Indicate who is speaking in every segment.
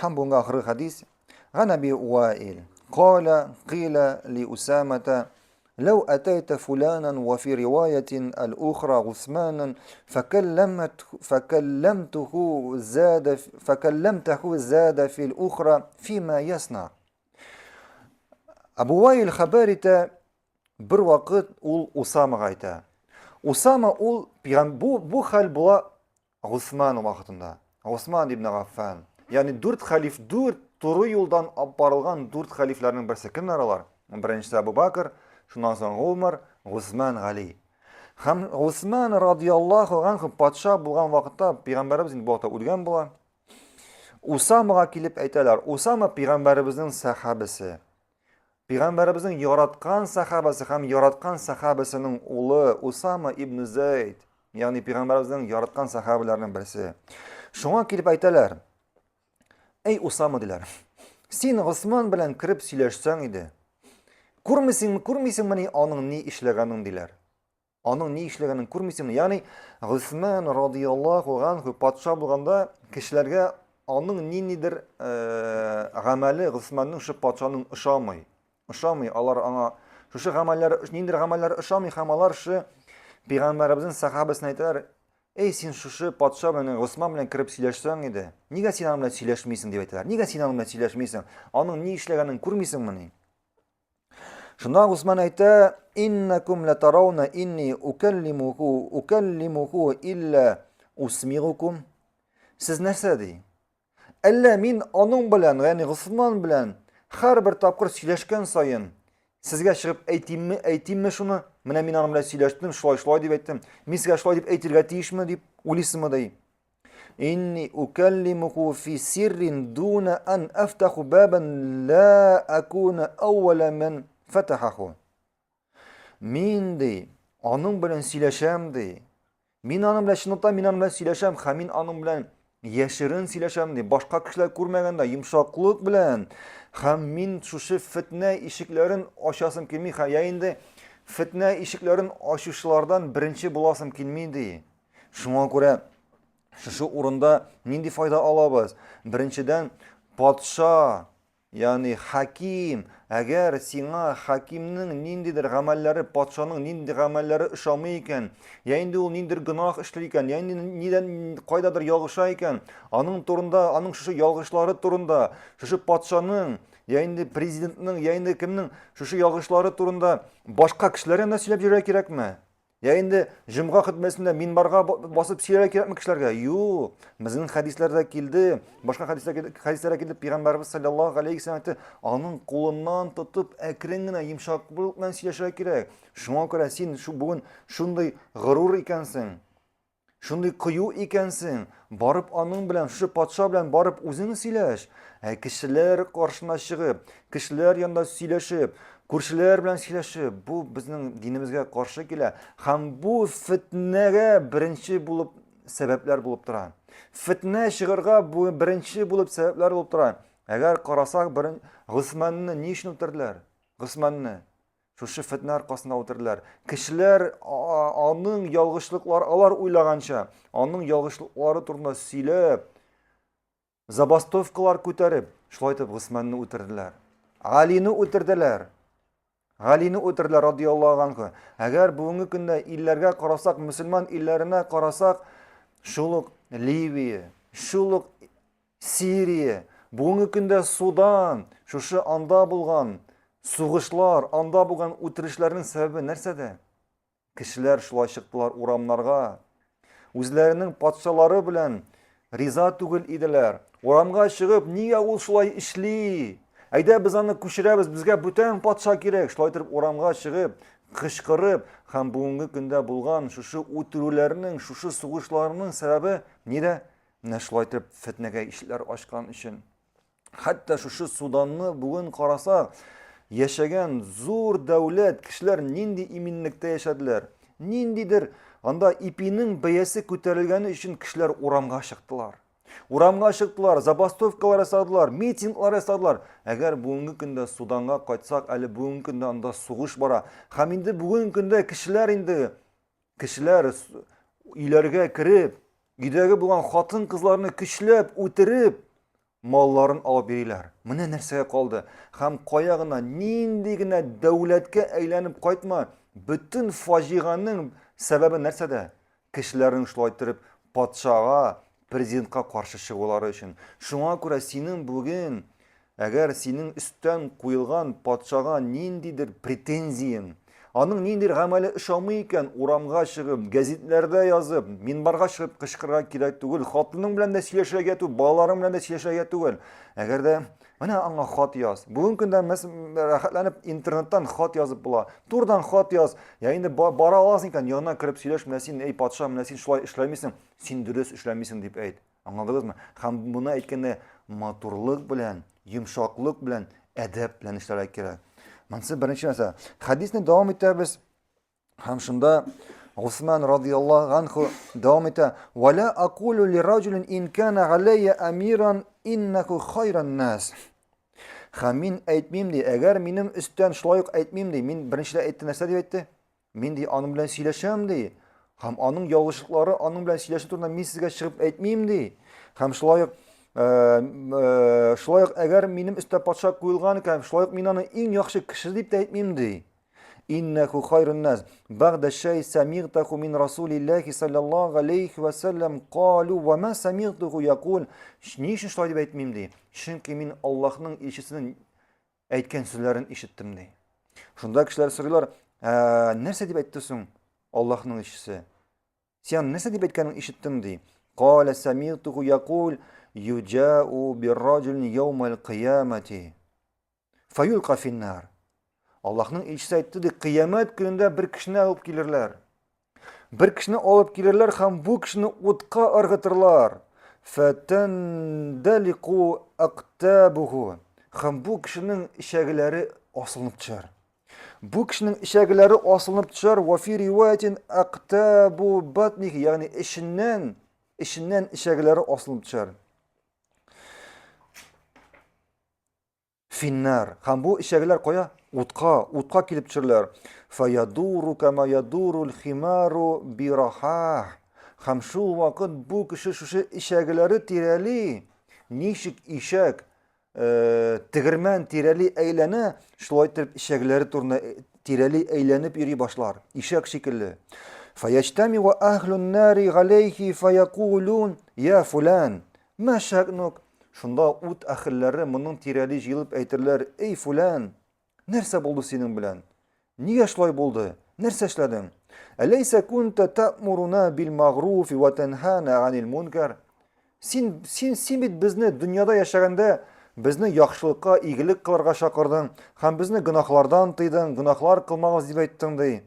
Speaker 1: Ham bunga ahir hadis. An Abi Wa'il قال قيل لأسامة لو أتيت فلانا وفي رواية الأخرى غثمانا فكلمته زاد في الأخرى فيما يصنع. Abu Wa'il haber ite bir vakit ul Usamaga ayta. Usama ul bu hal bula Osman vakitinde. Osman ibn Affan. Yani dört halif, dört turu yoldan aparılgan dört haliflerinin birisi kimler olar? Birincisi Abu Bakr, şundan sonra Umar, Osman, Ali. Hem Osman radıyallahu anh patşa bulgan vakitte Peygamberimizin bu vakta ölgen bulan. Usama'ga kilip aytalar. Usama Peygamberimizin sahabesi. Peygamberimizin yaratkan sahabesi hem yaratkan sahabesinin oğlu Usama ibn Zayd. Yani Peygamberimizin yaratkan sahabelerinin birisi. Şuna kilip aytalar. Ey Usama diler. Sen Osman bilen kirip söyleşsen idi. Kurmisin meni onun ne işlegenin diler. Onun ne işlegenin kurmisin meni. Yani Osman radıyallahu anh patşa bulganda kişilerge onun nidir gamali Osman'ın şu patşanın ışamay. Işamay. Alar ana şu gamallar nidir gamallar ışamay hamalar şu Peygamberimizin sahabesine aytalar. Ey sen şu patşa bilen Osman bilen kirip söyleşsen idi. Niga sen onunla söyleşmeysin diye aytalar. Niga sen onunla söyleşmeysin? Onun ne işlegenin kurmisin meni? Şunda Osman ayta innakum latarawna inni ukallimuhu illa usmirukum. Siz нәрсә ди? Әллә мин аның белән, ягъни Госман белән һәрбер тапкыр сөйләшкән сайын сезгә чыгып әйтимме шуны? Менә мин аның белән сөйләштем, шулай дип әйттем. Мин сезгә шулай дип әйтергә тиешме дип уйлыйсыңмы ди? Inni ukallimuhu fi sirrin duna an aftahu baban la akuna awwala man fatahahu. Min ди, аның белән сөйләшәм ди. Мин аның белән чынлыкта мин аның белән сөйләшәм, һәм мин аның белән яшерен сөйләшәм ди. Башка кешеләр күрмәгәндә йомшаклык белән. Һәм мин шушы фитнә ишекләрен ачасым килми. Я инде фитнә ишекләрен ачучылардан беренче буласым килми ди. Шуңа күрә шушы урында нинди файда алабыз? Беренчедән патша, yani hakim, eğer sina hakimnin nindidir gamellari, patşanın nindidir gamellari ışamı iken, yani ol nindir günah işler iken, yani niden kaydadır yalgışa iken, anın turunda, anın şu yalgışları turunda, şu patşanın, yani prezidentinin, yani kimnin şu yalgışları turunda başka kişilere ne söylep yürek gerek mi? Yani cümga hutbesinde minbarga basıp söyleyerek gerekmi kişilerge? Yoo, bizim hadislerde kildi, başka hadislere kildi, Peygamberimiz sallallahu aleyhi ve sellem anın kolundan tutup ekrengine yumşaklıkla söyleyerek gerek. Şuna göre sen bugün şunday gurur ikensin, şunday kıyu ikensin, barıp anın bilen, şu patşa bilen barıp uzun söyleş. Kişiler karşına çıkıp, kişiler yanında söyleşip, Күршеләр белән сөйләшеп, бу безнең динебезгә каршы килә. Һәм бу фитнәгә беренче булып сәбәпләр булып тора. Фитнә чыгарга бу беренче булып сәбәпләр булып тора. Әгәр карасак, Госманны ни өчен үтерделәр? Госманны шушы фитнә аркасында үтерделәр. Кешеләр аның ялгышлыклары, алар уйлаганча, аның ялгышлыклары турында сөйләп, забастовкалар күтәреп, шулай итеп Госманны үтерделәр. Алины үтерделәр. Галини үтерделәр радиллаһу анһу. Әгәр бүгенге көндә илләргә карасак, мөселман илләренә карасак, шулык Ливия, шулык Сирия, бүгенге көндә Судан, шушы анда булган сугышлар, анда булган үтерешләрнең сәбәбе нәрсәдә? Кешеләр шулай чыктылар урамнарга. Үзләренең патшалары белән риза түгел иделәр. Урамга чыгып, нигә ул шулай эшли? Әйдә без аны күчерәбез, безгә бүтән патша кирәк. Шулай итеп урамга чыгып, кычкырып, һәм бүгенге көндә булган шушы үтерүләрнең, шушы сугышларның сәбәбе нидә? Менә шулай итеп фитнәгә ишекләр ачкан өчен. Хәтта шушы Суданны бүген карасак, яшәгән зур дәүләт кешеләр нинди иминлектә яшәделәр? Ниндидер анда ипинең бәясе күтәрелгәне өчен кешеләр урамга чыктылар. Урамга чыктылар, забастовкалар ясадылар, митинглар ясадылар. Әгәр бүгенге көндә Суданга кайтсак, әле бүгенге көндә анда сугыш бара. Һәм инде бүгенге көндә кешеләр өйләргә кирип, өйдәге булган хатын-кызларны көчләп, үтереп, малларын алып йөриләр. Менә нәрсәгә калды. Һәм кая гына, нинди генә дәүләткә әйләнеп кайтма, бөтен фаҗиганың сәбәбе нәрсәдә? Кешеләрнең шулай итеп патшага, президентка каршы чыгулары өчен. Шуңа күрә синең бүген, әгәр синең өстән куелган патшага ниндидер претензияң, аның ниндидер гамәле эш алмый икән, урамга чыгып, гәзитләрдә язып, минбарга чыгып кычкырырга кирәк түгел, хатының белән дә сөйләшергә түгел, балаларың белән дә сөйләшергә түгел. Әгәр дә менә аңа хат яз. Бүген көндә рәхәтләнеп интернеттан хат язып була. Турдан хат яз. Я инде бара аласың икән, янына кереп сөйләш, менә син, эй патша, менә син шулай эшләмисең, син дөрес эшләмисең дип әйт. Аңладыгызмы? Һәм моны әйткәндә матурлык белән, йомшаклык белән, әдәп белән эшләргә кирәк. Монсы беренче нәрсә. Хадисне дәвам итәбез. Һәм шунда Усман радиллаһу анху дәвам итә: "Ва ла aqulu li rajulin in kana alayya amiran innahu khayran nas." Һәм мин әйтмим ди, әгәр минем өстән шулай ук әйтмим ди, мин беренчедә әйтте нәрсә дип әйтте? Мин ди аның белән сөйләшәм ди. Һәм аның ялгышлыклары, аның белән сөйләшү турында мин сезгә чыгып әйтмим ди. Һәм шулай ук әгәр минем өстә патша куелган икән, шулай ук мин аны иң яхшы кеше дип тә әйтмим ди. Иннаху хайрун нас. Бәгъдә шәй самигтаху мин Расулиллахи саллаллаху алейхи ва саллям калу ва ма самигтаху якул. Ни өчен шулай дип әйтмим ди? Чөнки мин Аллаһның илчесенең әйткән сүзләрен ишеттем ди. Шунда кешеләр сорыйлар: "Нәрсә дип әйтте соң Аллаһның илчесе? Син нәрсә дип әйткәнен ишеттем ди?" Кала самигтаху якул юджау бир-раджулин яумал қиямати фаюлқа фин-нар. Аллаһның илчесе әйтте ди, кыямәт көнендә бер кешене алып килерләр. Бер кешене алып килерләр һәм бу кешене утка ыргытырлар. Фатандалиқу ақтабуху. Һәм бу кешенең ишәгеләре асылынып төшәр. Бу кешенең ишәгеләре асылынып төшәр. Ва фи риваятин ақтабу батнихи, ягъни ишеннән ишәгеләре асылынып төшәр. Финнар. Һәм бу ишәгеләр кая? Утка килеп төшәрләр. Фаядуру кама ядурул химару бирахах. Һәм шул вакыт бу кеше шушы ишәгеләре тирәли. Ничек ишәк тегермән тирәли әйләнә, шулай итеп ишәгеләре турында тирәли әйләнеп йөри башлар. Ишәк шикелле. Фаяҗтами ва ахлун нари галейхи фаякулун я фулан. Ма шакнук. Шунда ут әхилләре моның тирәли җыелып әйтерләр: "Эй фулан, нәрсә булды синең белән? Нигә шулай булды? Нәрсә эшләдең? Алейса кунта та'муруна бил магруфи ва танхана анил мункар?" Син бит безне дөньяда яшәгәндә безне яхшылыкка, игелек кылырга чакырдың, һәм безне гынахлардан тыйдың, гынахлар кылмагыз дип әйттең ди.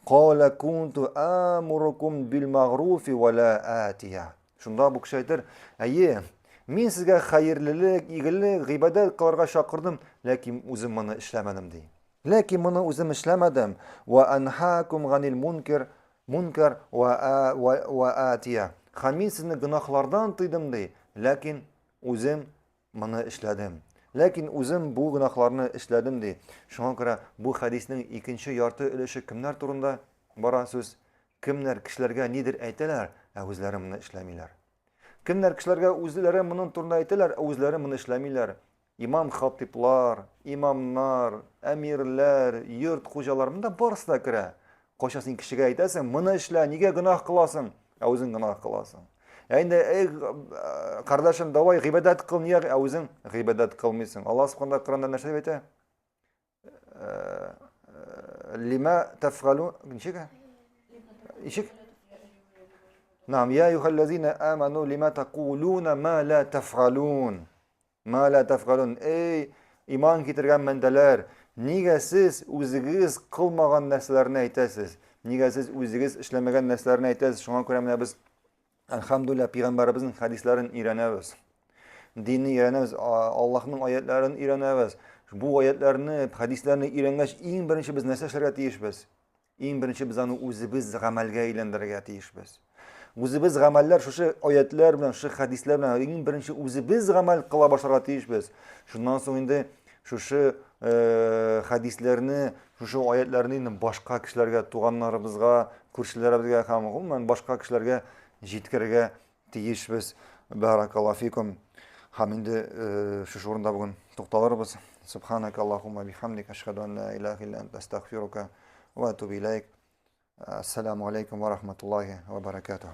Speaker 1: Кала кунту амурукум бил магруфи ва ла атия. Шунда бу кеше әйтер: "Әйе, мин сезгә хәерлелек, игелек, гыйбадәт кылырга чакырдым, ләкин үзем моны эшләмәдем ди. Ләкин моны үзем эшләмәдем. Ва анхакум ганил мункар ва атия. Һәм мин сезне гынахлардан тыйдым ди, ләкин үзем моны эшләдем. Ләкин үзем бу гынахларны эшләдем ди." Шуңа күрә бу хадисның икенче ярты өлеше кемнәр турында бара сүз? Кемнәр кешеләргә нидер әйтәләр, үзләре моны эшләмиләр. Кемнәр кешеләргә үзләре моның турында әйтәләр, үзләре моны эшләмиләр. Имам хатиблар, имамнар, әмирләр, йорт хуҗалары монда барысы да керә. Кайчан син кешегә әйтәсең, моны эшлә, нигә гынах кыласың? Үзең гынах кыласың. Инде эй кардашым, давай гыйбадат кыл, нигә үзең гыйбадат кылмыйсың? Аллаһ Субханаһу ва Тааля нәрсә дип әйтә? Лима тафгалун, ничек? Ишек? Наам, я юхаллазина аману лима тaquluna ма ла тафгалун. Ма ла тафгалун. Эй иман китергән мәндәләр, нигә сез үзегез кылмаган нәрсәләрне әйтәсез? Нигә сез үзегез эшләмәгән нәрсәләрне әйтәсез? Шуңа күрә менә без Әлхамдулилlah пәйгамбәребезнең хадисларын өйрәнәбез. Динне өйрәнәбез, Аллаһның аятларын өйрәнәбез. Бу аятларны, хадисларны өйрәнгәч, иң беренче без нәрсә эшләргә тиешбез? Иң беренче без аны үзебез гамәлгә әйләндерергә тиешбез. Үзебез гамәлләр шушы аятлар белән, шушы хадислар белән иң беренче үзебез гамәл кыла башларга тиешбез. Шуннан соң инде шушы хадисларны, шушы аятларны башка кешеләргә, туганнарыбызга, күршеләребезгә һәм гомумән башка кешеләргә җиткерергә тиешбез. Баракаллаһу фикум. Һәм инде шушы урында бүген тукталырбыз. Субханак Аллаһумма бихамдик ашһаду ан ла илаха илля анта астагфирука ва атубу илейк. Ассаламу алейкум ва рахматуллахи ва баракатуһ.